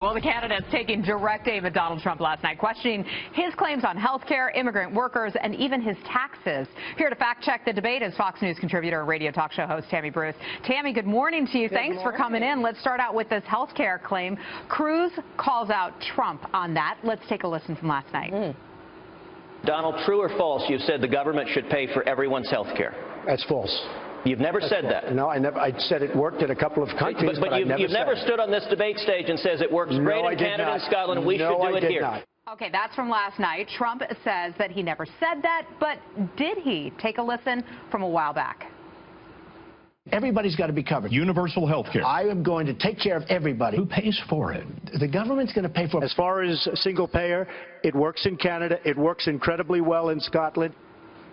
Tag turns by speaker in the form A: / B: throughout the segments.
A: Well, the candidates taking direct aim at Donald Trump last night, questioning his claims on health care, immigrant workers, and even his taxes. Here to fact-check the debate is Fox News contributor and radio talk show host Tammy Bruce. Tammy, good morning to you. Thanks for coming in. Let's start out with this health care claim. Cruz calls out Trump on that. Let's take a listen from last night.
B: Donald, true or false, you've said the government should pay for everyone's health care?
C: That's false.
B: You've never said that.
C: No, I never. I said it worked in a couple of countries,
B: but you've never stood on this debate stage and says it works great in Canada and Scotland, and we should do it here.
C: Not.
A: Okay, that's from last night. Trump says that he never said that, but did he? Take a listen from a while back.
C: Everybody's got to be covered.
D: Universal health care.
C: I am going to take care of everybody.
D: Who pays for it?
C: The government's going to pay for it. As far as single payer, it works in Canada. It works incredibly well in Scotland.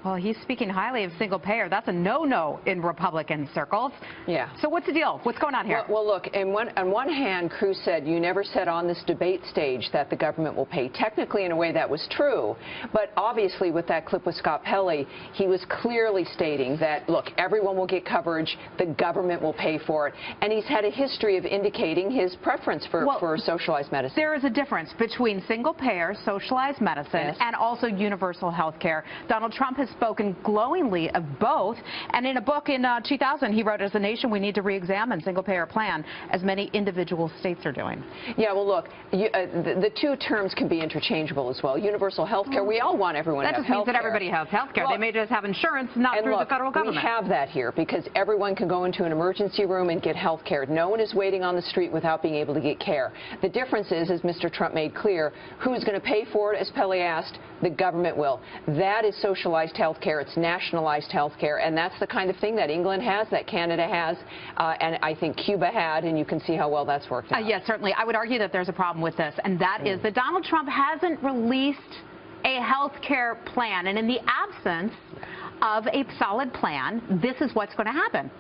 A: Well, he's speaking highly of single payer. That's a no-no in Republican circles.
E: Yeah.
A: So what's the deal? What's going on here?
E: Well, look, on one hand, Cruz said you never said on this debate stage that the government will pay. Technically, in a way, that was true. But obviously, with that clip with Scott Pelley, he was clearly stating that, look, everyone will get coverage. The government will pay for it. And he's had a history of indicating his preference for socialized medicine.
A: There is a difference between single payer, socialized medicine, and also universal health care. Donald Trump has spoken glowingly of both, and in a book in 2000 he wrote, "As a nation we need to re-examine single-payer plan, as many individual states are doing."
E: Yeah, well, look, the two terms can be interchangeable as well. Universal health care, we all want everyone to have health care.
A: That just means that everybody has health care. Well, they may just have insurance, not through the federal government.
E: We have that here because everyone can go into an emergency room and get health care. No one is waiting on the street without being able to get care. The difference is, as Mr. Trump made clear, who's going to pay for it, as Pelley asked? The government will. That is socialized health care. It's nationalized health care, and that's the kind of thing that England has, that Canada has, and I think Cuba had, and you can see how well that's worked out.
A: Yes, certainly. I would argue that there's a problem with this, and that is that Donald Trump hasn't released a health care plan, and in the absence of a solid plan, this is what's going to happen.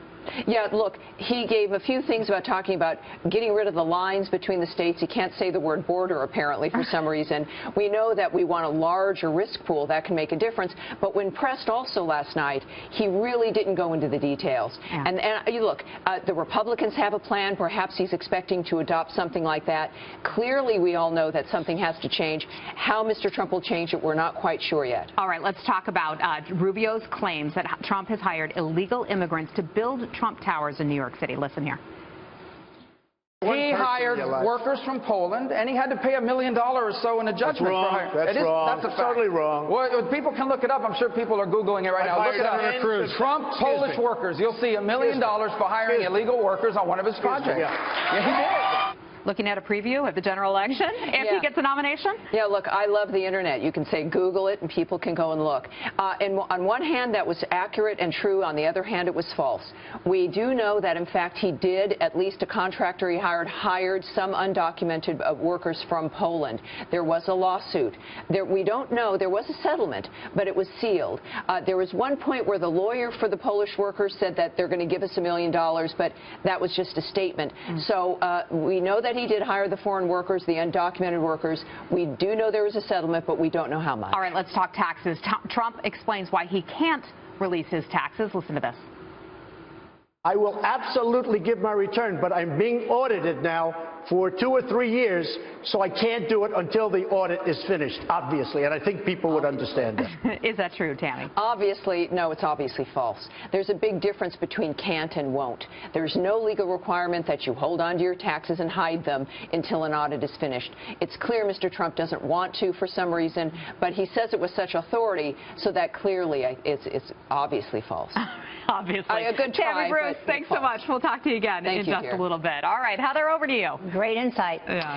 E: Yeah, look, he gave a few things about talking about getting rid of the lines between the states. He can't say the word border, apparently, for some reason. We know that we want a larger risk pool. That can make a difference. But when pressed also last night, he really didn't go into the details.
A: Yeah.
E: And you look, the Republicans have a plan. Perhaps he's expecting to adopt something like that. Clearly, we all know that something has to change. How Mr. Trump will change it, we're not quite sure yet.
A: All right, let's talk about Rubio's claims that Trump has hired illegal immigrants to build Trump Towers in New York City. Listen here.
F: He hired workers from Poland, and he had to pay $1 million or so in a judgment.
C: That's wrong.
F: For hiring.
C: That's wrong.
F: That's a fact.
C: Totally wrong.
F: Well, people can look it up. I'm sure people are Googling it right now. Look it up. Trump Polish workers. You'll see $1 million for hiring illegal workers on one of his projects. Yeah, he did.
A: Looking at a preview of the general election if he gets a nomination?
E: Yeah, look, I love the internet. You can say Google it and people can go and look. And on one hand, that was accurate and true. On the other hand, it was false. We do know that, in fact, he did, at least a contractor he hired some undocumented workers from Poland. There was a lawsuit. We don't know. There was a settlement, but it was sealed. There was one point where the lawyer for the Polish workers said that they're going to give us $1 million, but that was just a statement. So we know that he did hire the foreign workers, the undocumented workers. We do know there was a settlement, but we don't know how much.
A: All right, let's talk taxes. Trump explains why he can't release his taxes. Listen to this.
C: I will absolutely give my return, but I'm being audited now for 2 or 3 years, so I can't do it until the audit is finished, obviously, and I think people would understand that.
A: Is that true, Tammy?
E: Obviously, no, it's obviously false. There's a big difference between can't and won't. There's no legal requirement that you hold on to your taxes and hide them until an audit is finished. It's clear Mr. Trump doesn't want to for some reason, but he says it with such authority, so that clearly it's obviously false.
A: Obviously.
E: A good try.
A: Tammy Bruce, thanks so much. We'll talk to you again in just a little bit. All right, Heather, over to you.
G: Great insight.
A: Yeah.